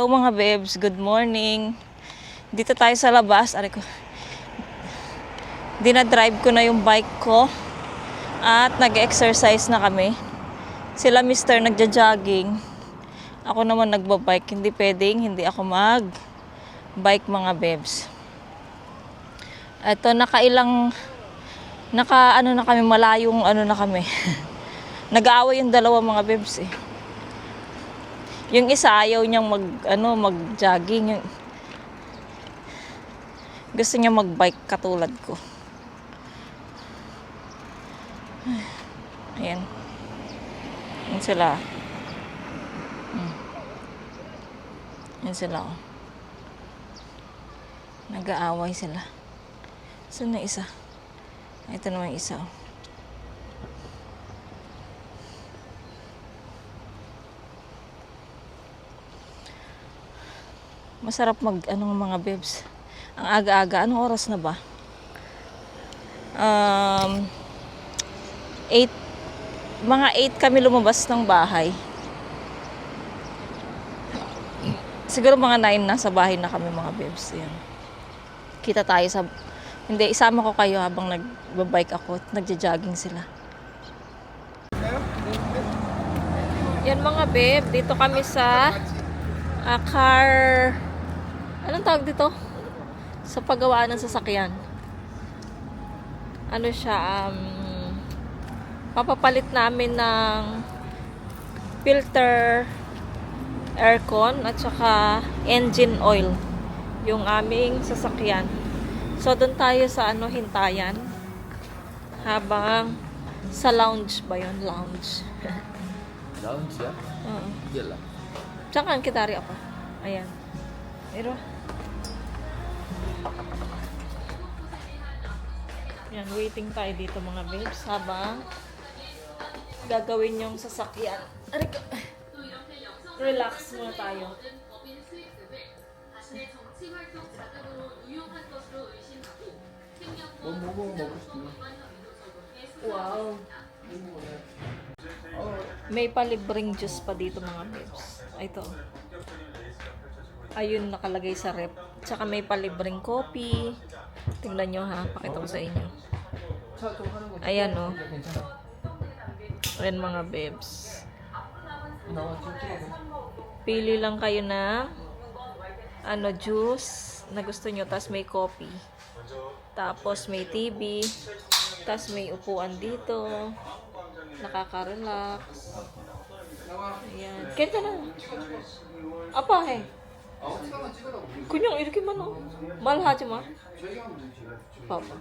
Hello mga bebs, good morning. Dito tayo sa labas. Aray ko. Dinadrive ko na yung bike ko. At nag-exercise na kami. Sila mister nagja-jogging. Ako naman nagbabike. Hindi pwedeng, hindi ako mag-bike mga bebs. Ito, na kami, malayong na kami. Nag-aaway yung dalawa mga bebs eh. Yung isa ayaw niyang mag-jogging. Gusto niya mag-bike katulad ko. Ayan. Ayan sila. Ayan sila. Nag-aaway sila. Saan na isa? Ito naman yung isa. Masarap mga bebs. Ang aga-aga. Anong oras na ba? 8. Mga 8 kami lumabas ng bahay. Siguro mga 9 nasa bahay na kami mga bebs. Yan. Kita tayo sa... Hindi, isama ko kayo habang nagbabike ako at nagja-jogging sila. Yan mga beb. Dito kami sa car... Anong tawag dito? Sa paggawaan ng sasakyan. Ano siya, papapalit namin ng filter, aircon, at saka engine oil. Yung aming sasakyan. So, doon tayo sa hintayan. Habang sa lounge ba yun? Lounge. Lounge ya? Oo. Iyalah. Diyan kan kitari ako. Ayan. Pero, yan, waiting tayo dito mga babes habang gagawin yung sasakyan. Relax muna tayo. Wow. May palibreng juice pa dito mga babes. Ito. Ayun nakalagay sa rep. Tsaka may palibreng coffee. Tingnan nyo ha. Pakita ko sa inyo. Ayan o. Ayan mga bebs. Pili lang kayo na juice na gusto nyo. Tapos may coffee. Tapos may TV. Tapos may upuan dito. Nakaka-relax. Ayan. Kaya na. Apa he? 그냥 이렇게만 말하지 마. Papa.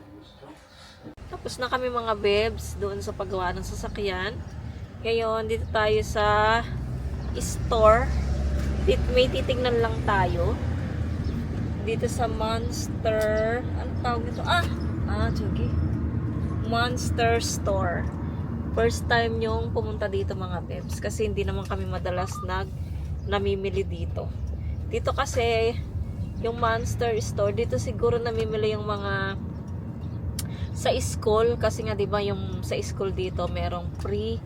Tapos na kami mga bebs doon sa paggawa ng sasakyan. Ngayon, dito tayo sa store. May titignan lang tayo. Dito sa Monster. Ano tawag nito? Jogi. Monster Store. First time yung pumunta dito mga bebs. Kasi hindi naman kami madalas namimili dito. Dito kasi, yung Monster Store, dito siguro namimili yung mga sa school. Kasi nga, diba, yung sa school dito, merong free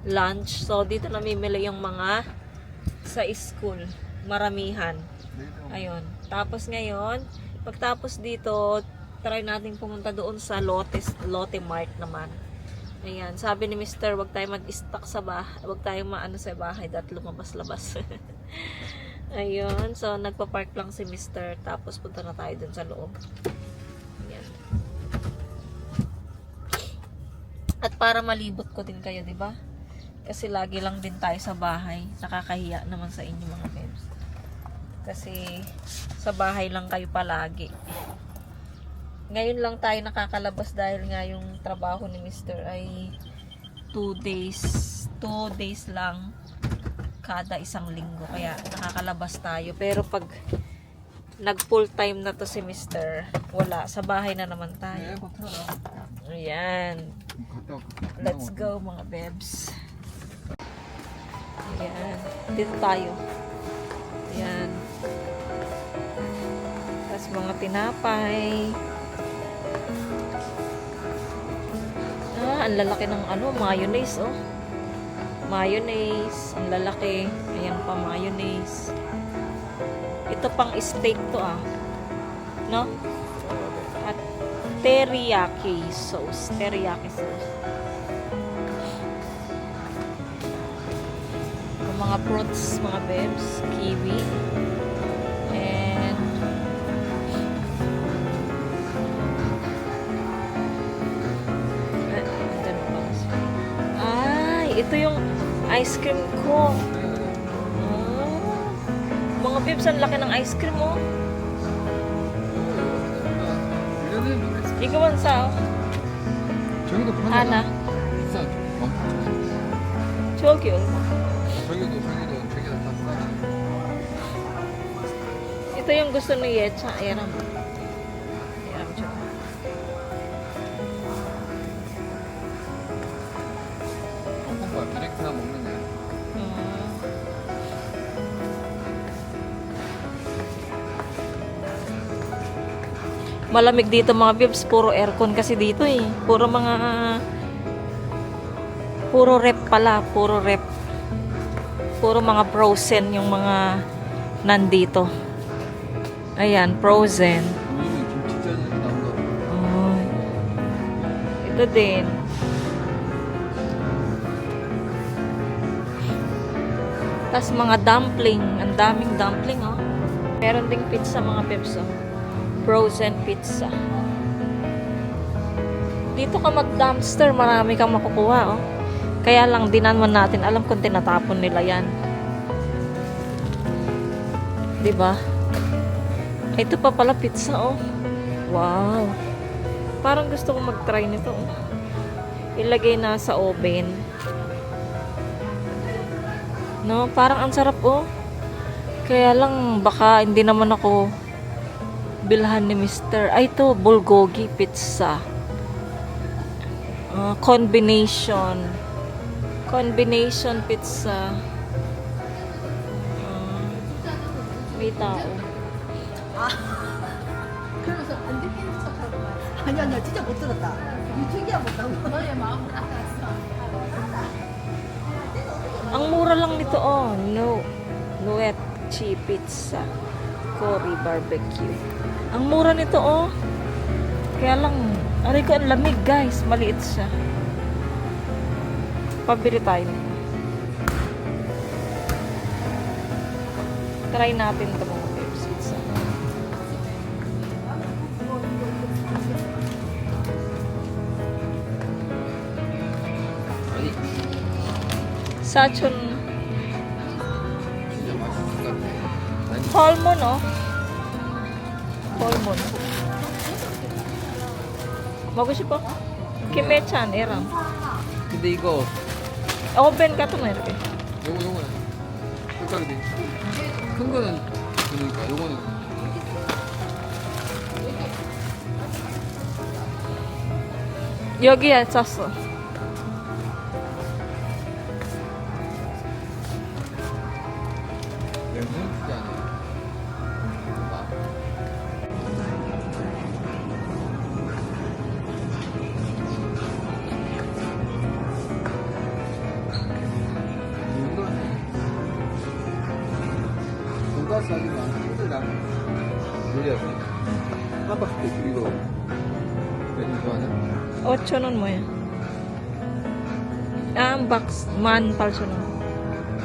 lunch. So, dito namimili yung mga sa school. Maramihan. Ayun. Tapos ngayon, pagtapos dito, try natin pumunta doon sa Lotte Mart naman. Ayan. Sabi ni Mr. wag tayo mag-stock sa bahay. Wag tayo sa bahay dahil lumabas-labas. Ayun. So, nagpa-park lang si Mr. Tapos, punta na tayo dun sa loob. Ayan. At para malibot ko din kayo, di ba? Kasi lagi lang din tayo sa bahay. Nakakahiya naman sa inyo mga bebs. Kasi, sa bahay lang kayo palagi. Ngayon lang tayo nakakalabas dahil nga yung trabaho ni Mr. ay 2 days lang kada isang linggo, kaya nakakalabas tayo. Pero pag nag full time na to si Mr., wala, sa bahay na naman tayo. Ayan, let's go mga bebs. Ayan, dito tayo. Ayan, tapos mga tinapay. Ang lalaki ng mayonnaise oh. Mayonnaise, ang lalaki. Ayan pa, mayonnaise. Ito pang steak to no? At teriyaki sauce. Teriyaki sauce. Yung mga fruits, mga bebs, kiwi. And ito yung ice cream ko. Mga bebs, ang laki ng ice cream mo. Ikaw ang sao? 저기도 하나. 비싸. 저기 얼마? 저기도 다 싸지. Ito yung gusto ni Yecha. Ayan. Ayan, siya. 봐, 디렉트나 먹는 애. Malamig dito mga bibs, puro aircon kasi dito eh. Puro rep pala, puro rep. Puro mga frozen yung mga nandito. Ayan, frozen. 우유는 김치전에 나온 거. Ay. Ito din. Tapos mga dumpling, ang daming dumpling Meron ding pizza mga bibs Frozen pizza. Dito ka mag-dumpster, marami kang makukuha Kaya lang dinanman natin, alam kung tinatapon nila yan. 'Di ba? Ito pa pala pizza Wow. Parang gusto ko mag-try nito Ilagay na sa oven. No, parang ang sarap Kaya lang baka hindi naman ako bilhan ni Mr. Ay, ito, bulgogi pizza. Combination pizza. May tao. 그러면서 안 듣기는 척하고 아니야 진짜 못 들었다 이 특이야 못하고 너의 마음을 알았어 Ang mura lang nito no Noechi pizza Cory barbecue. Ang mura nito Kaya lang aray ko ang lamig guys, maliit siya. Pabili tayo nito. Try natin ito mga babes pizza. 아니, Sachon 진짜 맛있을 것 같아. 아니, Holmon Holmon. 먹고 싶어? 김해찬 이랑. 근데 이거 오븐 같은 거 이렇게. 요거는 꼴깍이 돼. 큰 거는 그러니까 요거는 여기에 쌌어. 멘붕 진짜 안 해. 돈가스 하지 마. 힘들다. 요리하고. 한 박스 그리고 메뉴 좋아하냐? 8,000원 뭐야? Ang box man 8,000원.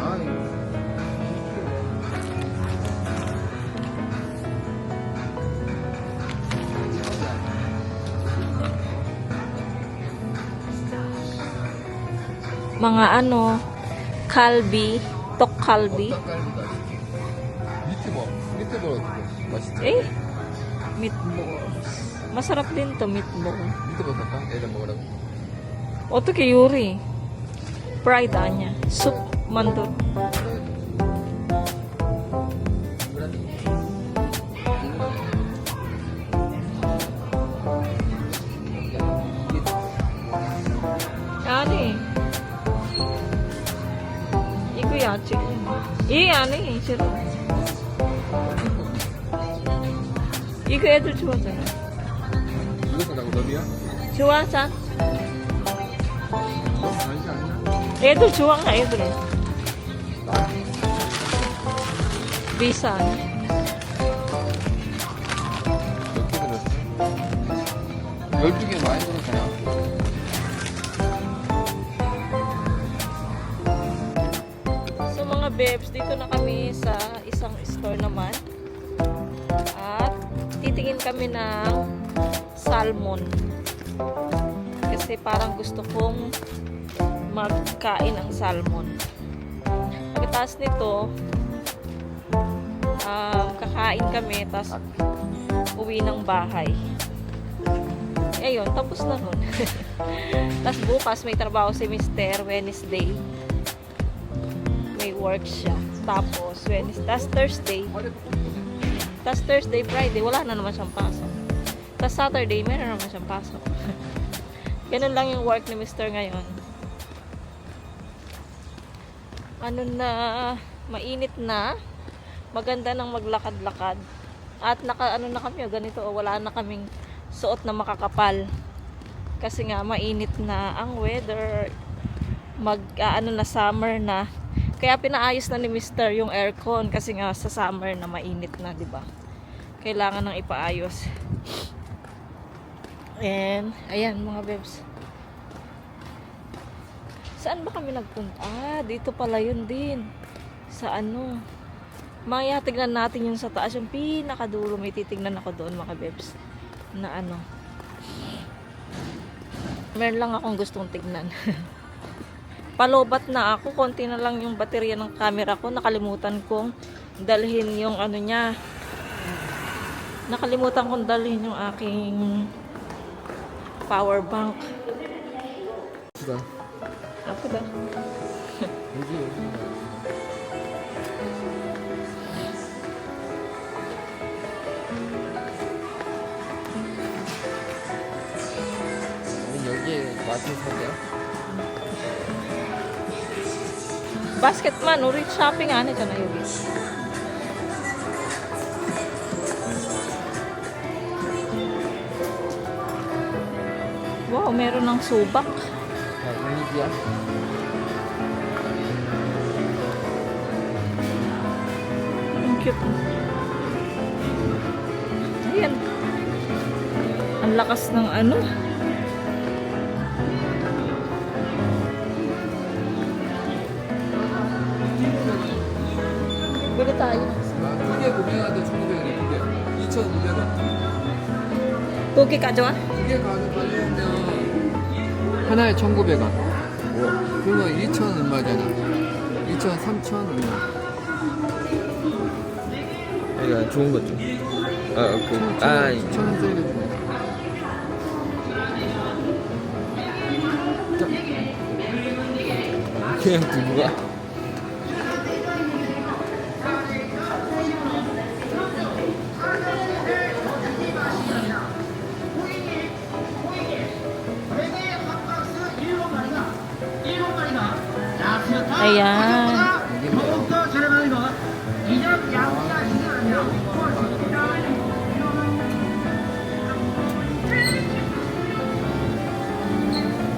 아니. Mga kalbi, tok kalbi. 미트볼. 미트볼 어떻게? 맛있지? Meatballs. Masarap din to, meatball. 미트볼 살까? 애들 먹으라고. 어떻게 요리? Fried 아니야. Soup man to. 아니. 이거야 지금. 이 아니 싫어. 이거 애들 좋아하잖아. 이것도 나고 너비야? 좋아하자. 맛이 아니야? 애들 좋아하 애들. 비싸. 12개 많이 들었잖아. So mga bebs, dito na kami sa isang store naman. At titingin kami ng salmon. Kasi parang gusto kong magkain ng salmon. Pagkatapos nito, kakain kami, tapos uwi ng bahay. Ayun, tapos na nun. Tapos bukas may trabaho si Mr. Wednesday. May work siya. Tapos Wednesday, tapos Thursday. Tapos Thursday, Friday, wala na naman siyang pasok. Tapos Saturday, meron naman siyang pasok. Ganun lang yung work ni Mr. ngayon. Ano na, mainit na. Maganda nang maglakad-lakad. At ano na kami, ganito, wala na kaming suot na makakapal. Kasi nga, mainit na ang weather. Ano na, summer na. Kaya pinaayos na ni Mr. yung aircon kasi nga sa summer na mainit na, 'di ba? Kailangan nang ipaayos. And ayan mga bebs. Saan ba kami nagpunta? Dito pala yun din. Sa ano? Maya tignan natin yung sa taas, yung pinakadulo. May titignan ako doon mga bebs. Na ano? Meron lang akong gustong tignan. Palobat na ako, konti na lang yung baterya ng camera ko. Nakalimutan kong dalhin yung ano niya. Nakalimutan kong dalhin yung aking power bank. Diba? Ako ba? 여기. 여기에 마트 사자. Basketman, ulit shopping ano dyan na yun. Wow, meron ng subak. 아, 이미지야? Ang cute. Ayan. Ang lakas ng ano. Bili tayo. 두개 구매하는데 1,900원이야, 두 개. 2,500원. Tuki ka dyan? 두 개 가져가려면 하나에 1,900원. 그러면 2,000 얼마잖아. 2,000, 3,000 얼마. 이거 좋은 거죠. 아, 그, 아, 1,000원 세일해 주네. 그냥 두부가. Ayan.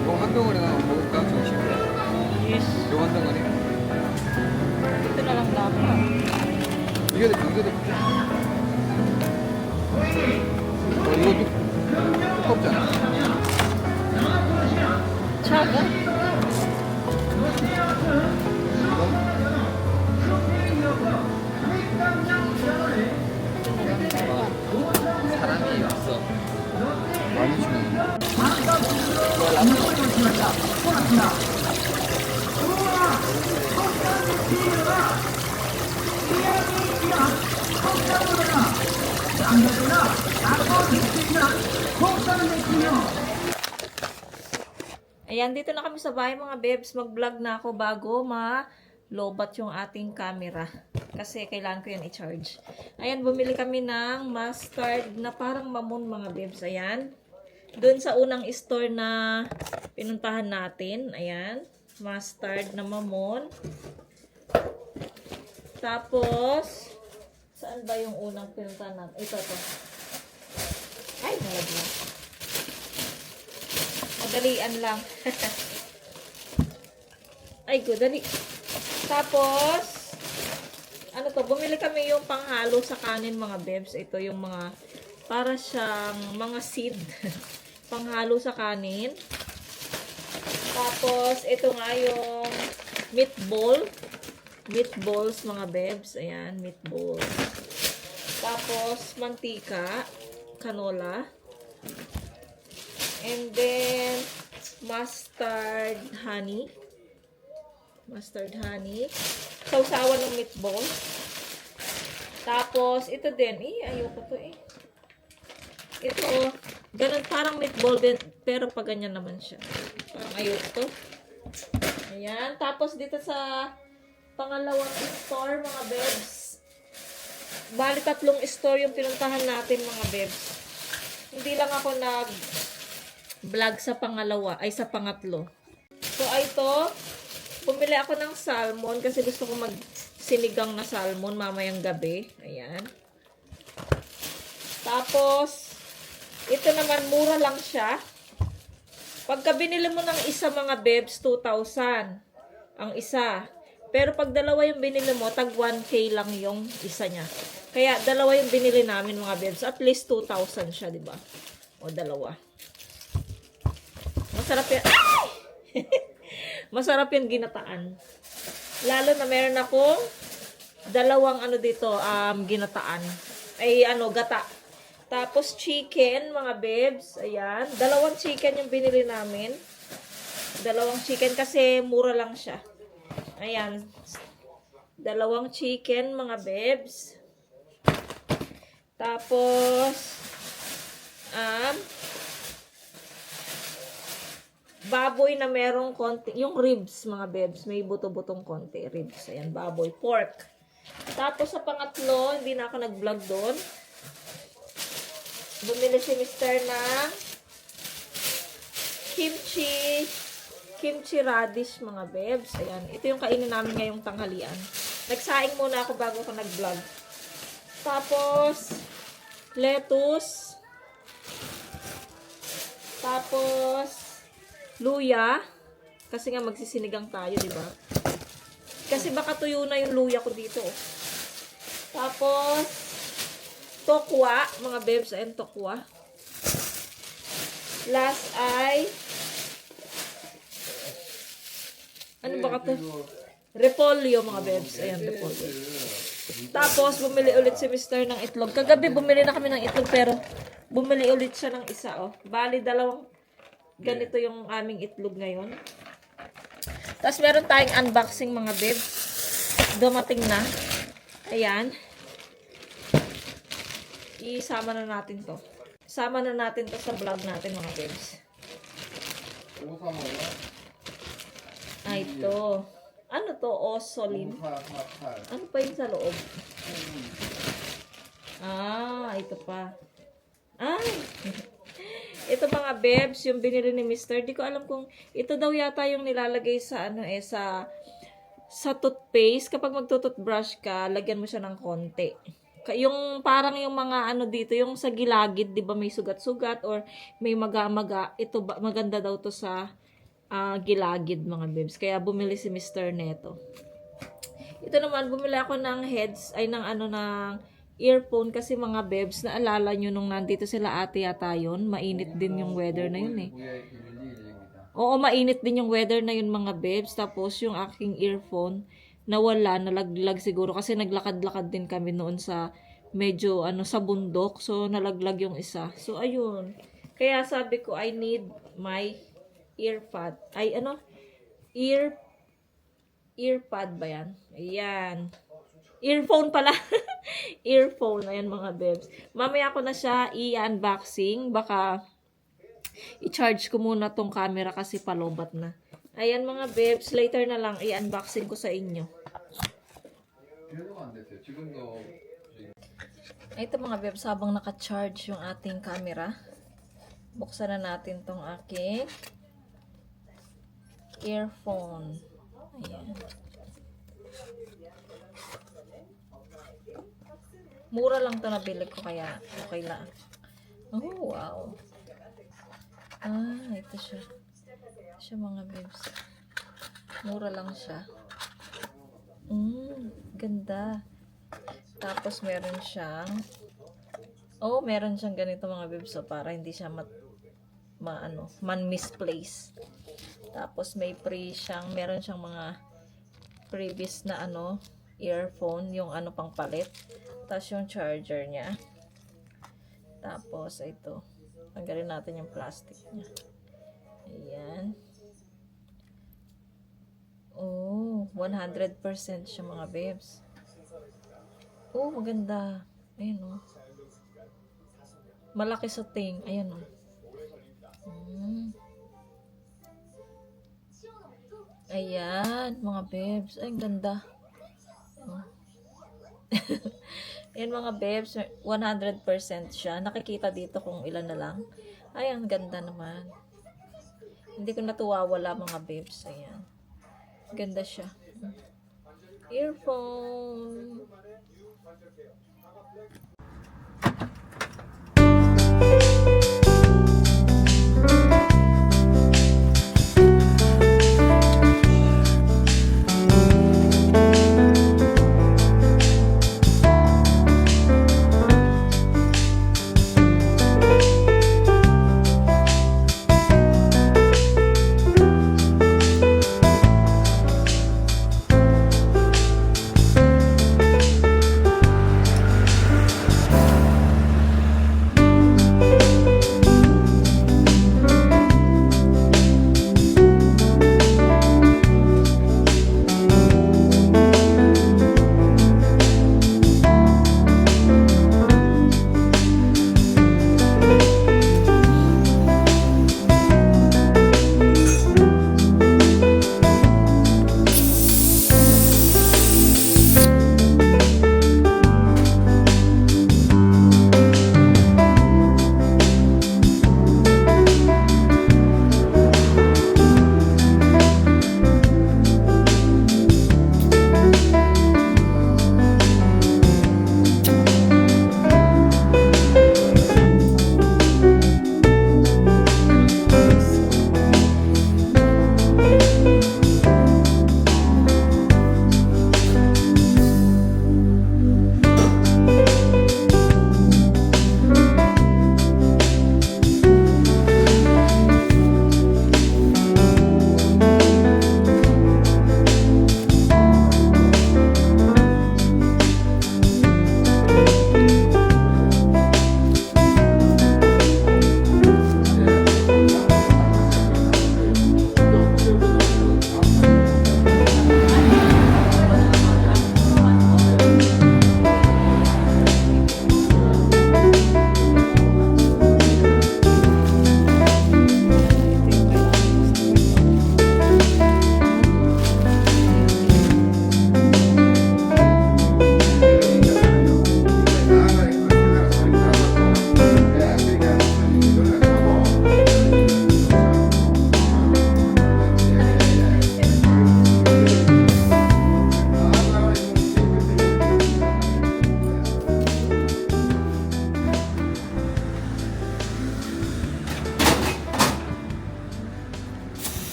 이거 한 덩어리 하나 먹을까? 점심에. Yes. 이거 한 덩어리. Ito na lang dapat. 이게 더 이거 두껍잖아. Tsaga. 사람이 없어. 많이 주네. Ayan, dito na kami sa bahay mga bebs. Mag-vlog na ako bago ma-lobat yung ating camera. Kasi kailangan ko yan i-charge. Ayan, bumili kami ng mustard na parang mamon mga bebs. Ayan. Doon sa unang store na pinuntahan natin. Ayan. Mustard na mamon. Tapos, saan ba yung unang pinuntahan natin? Ito to. Ay, nalagyan. Madalian lang. Ay, good. Dali. Tapos, ano to, bumili kami yung panghalo sa kanin mga bebs. Ito yung mga, para siyang mga seed. panghalo sa kanin. Tapos, ito nga yung meatball. Meatballs, mga bebs. Ayan, meatballs. Tapos, mantika, canola. And then, mustard honey. Mustard honey. Sausawan ng meatball. Tapos, ito din. Ayoko to eh. Ito, ganun, parang meatball din, pero pa ganyan naman siya. Parang ayoko to. Ayan. Tapos, dito sa pangalawang store, mga bebs. Bali, 3 store yung pinuntahan natin, mga bebs. Hindi lang ako nag-vlog sa pangalawa, ay sa pangatlo. So, ito, bumili ako ng salmon kasi gusto ko mag-sinigang na salmon mamayang gabi. Ayan. Tapos, ito naman, mura lang siya. Pagka binili mo ng isa, mga bebs, 2,000 ang isa. Pero pag dalawa yung binili mo, tag 1K lang yung isa niya. Kaya dalawa yung binili namin, mga bebs. At least 2,000 siya, di ba? O dalawa. Masarap yan. Ay! Masarap yung ginataan. Lalo na meron akong dalawang dito, ginataan. Ay, gata. Tapos chicken, mga bebs. Ayan. 2 chicken yung binili namin. 2 chicken kasi mura lang siya. Ayan. 2 chicken, mga bebs. Tapos, baboy na merong konti. Yung ribs, mga bebs. May buto-butong konti. Ribs. Ayan, baboy. Pork. Tapos, sa pangatlo, hindi na ako nag-vlog doon. Bumili si Mr. ng kimchi radish, mga bebs. Ayan. Ito yung kainin namin ngayong tanghalian. Nagsaing muna ako bago ko nag-vlog. Tapos, lettuce. Tapos, luya. Kasi nga magsisinigang tayo, di ba? Kasi baka tuyo na yung luya ko dito. Tapos, tokwa, mga bebs. Ayan, tokwa. Last ay, ano ba ka to? Repolyo, mga bebs. Ayan, repolyo. Tapos, bumili ulit si Mr. ng itlog. Kagabi, bumili na kami ng itlog, pero bumili ulit siya ng isa, oh. Bali, 2 ganito yung aming itlog ngayon. Tapos, meron tayong unboxing, mga bebs. Dumating na. Ayan. Isama na natin to. Sama na natin to sa vlog natin, mga bebs. Ay, ito. Ano to? Osolin. Ano pa yun sa loob? Ito pa. Ay! Ito, mga bebs, yung binili ni Mr. Di ko alam kung ito daw yata yung nilalagay sa sa toothpaste. Kapag magtutoothbrush ka, lagyan mo siya ng konti. Yung parang yung mga dito, yung sa gilagid, di ba may sugat-sugat or may maga-maga. Ito, maganda daw to sa gilagid, mga bebs. Kaya bumili si Mr. neto. Ito naman, bumili ako ng ng earphone kasi, mga bebs, naalala nyo nung nandito sila ate yata yun, mainit din yung weather na yun eh. Oo, mainit din yung weather na yun, mga bebs. Tapos yung aking earphone, nawala, nalaglag siguro kasi naglakad-lakad din kami noon sa medyo sa bundok. So, nalaglag yung isa. So, ayun. Kaya sabi ko, I need my earpod. Earpod ba yan? Ayan. Earphone pala. Earphone. Ayan, mga bebs. Mamaya ko na siya i-unboxing. Baka i-charge ko muna tong camera kasi palobat na. Ayan, mga bebs. Later na lang i-unboxing ko sa inyo. Ito, mga bebs, habang naka-charge yung ating camera, buksan na natin tong aking earphone. Ayan. Mura lang to nabili ko, kaya okay lang. Oh, wow. Ito siya. Siya, mga bebs. Mura lang siya. Ganda. Tapos meron siyang meron siyang ganito, mga bebs, so para hindi siya man misplace. Tapos may meron siyang mga previous na earphone, yung pang palit. Tapos yung charger niya. Tapos ito, tanggalin natin yung plastic niya. Ayan. Oh, 100% siya mga babes. Oh, maganda. Ayan oh. Malaki sa ting. Ayan oh. Ayan, mga babes. Ay, ang ganda. Oh. Ayan mga babes, 100% siya. Nakikita dito kung ilan na lang. Ay, ang ganda naman. Hindi ko natuwawala mga babes. Ayan. Ganda siya. Earphone.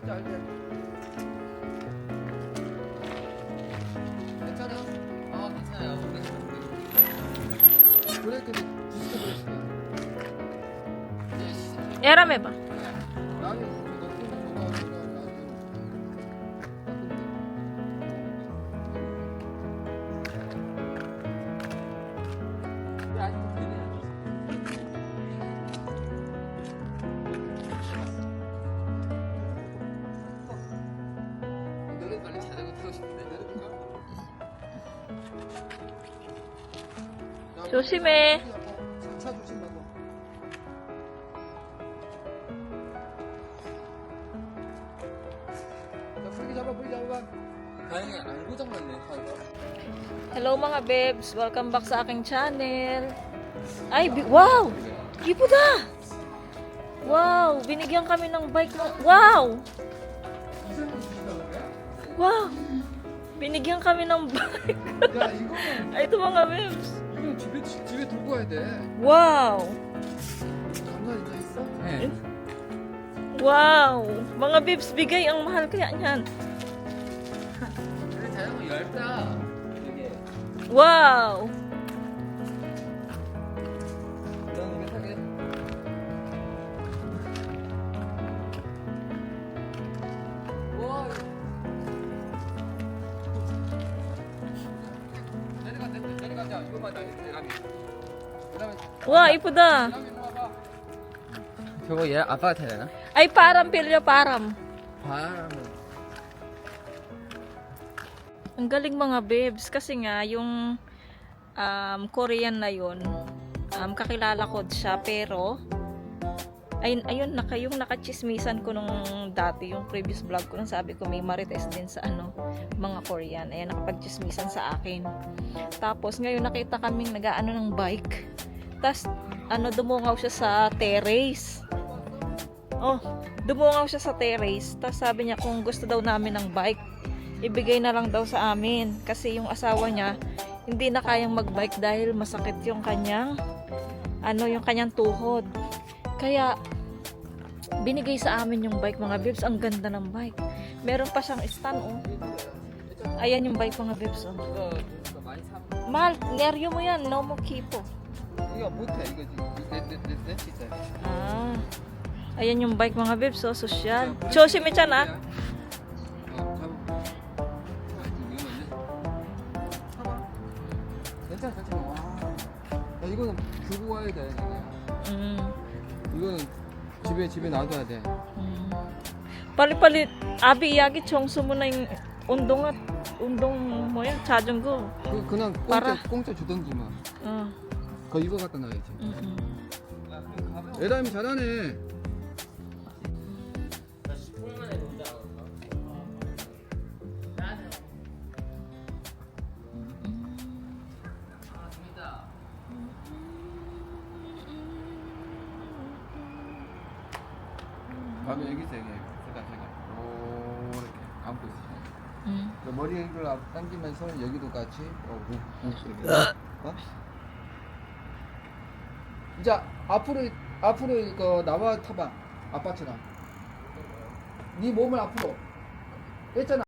뭔지 알지? 괜찮아? 괜찮아요. 브레이크도 디스크 브레이크야. 에람 해봐. 나는 높은 거 너는 빨리 자전거 타고 싶은데 내려볼까? 조심해. 차 조심하고. 자, 브레이크 잡아, 브레이크 잡아. 다행히 안 고장났네, 차가. Hello mga babes, welcome back sa aking channel. Ay, wow! Ipuda! Wow, binigyan kami ng bike ng... Wow! Wow! Binigyan kami ng bike. 야, 이거는 Ay, ito mga babes. 이건 집에 두고 가야 돼. Wow! 장난 있어? 네. Wow! Mga babes, bigay ang mahal kaya niyan. 근데 자전거 얇다. 되게. Wow! 넌 이거 타게. 와. 내려가자. 이거만 나. 내려가면. Wow, ipuda. 저거 얘 아빠가 타야 되나? Ay, param, pilyo, param. 바람은. Ang galing mga babes kasi nga yung Korean na yun, kakilala ko siya pero ayun yung nakachismisan ko nung dati yung previous vlog ko nung sabi ko may marites din sa mga Korean, ayan nakapagchismisan sa akin. Tapos ngayon nakita kaming nag-aano ng bike, tas dumungaw siya sa terrace. Dumungaw siya sa terrace, tas sabi niya kung gusto daw namin ng bike ibigay na lang daw sa amin kasi yung asawa niya hindi na kayang magbike dahil masakit yung kanyang tuhod. Kaya binigay sa amin yung bike mga babes. Ang ganda ng bike. Meron pa siyang stand Ayan yung bike mga babes 이거 많이 사. Mahal, neryo mo yan. No mo kipo. 이거 못해. 이거 내 진짜. Ayan yung bike mga babes. Social. Choshime chan 괜찮아. 와. 야, 이거는 두고 가야 돼. 이거는 집에 놔둬야 돼. Palit-palit. Abi iyagi chongso mo na yung undong mo yan. 자전거. 그냥 빨아. 공짜 주던지 뭐. 그거 이거 갖다 놔야지. 에라임이 잘하네. 다음에 여기 있어 여기 제가 이렇게 감고 있어. 머리를 당기면서 여기도 같이 이렇게. 이제 앞으로 이거 나와 타봐. 아빠처럼 네 몸을 앞으로 했잖아.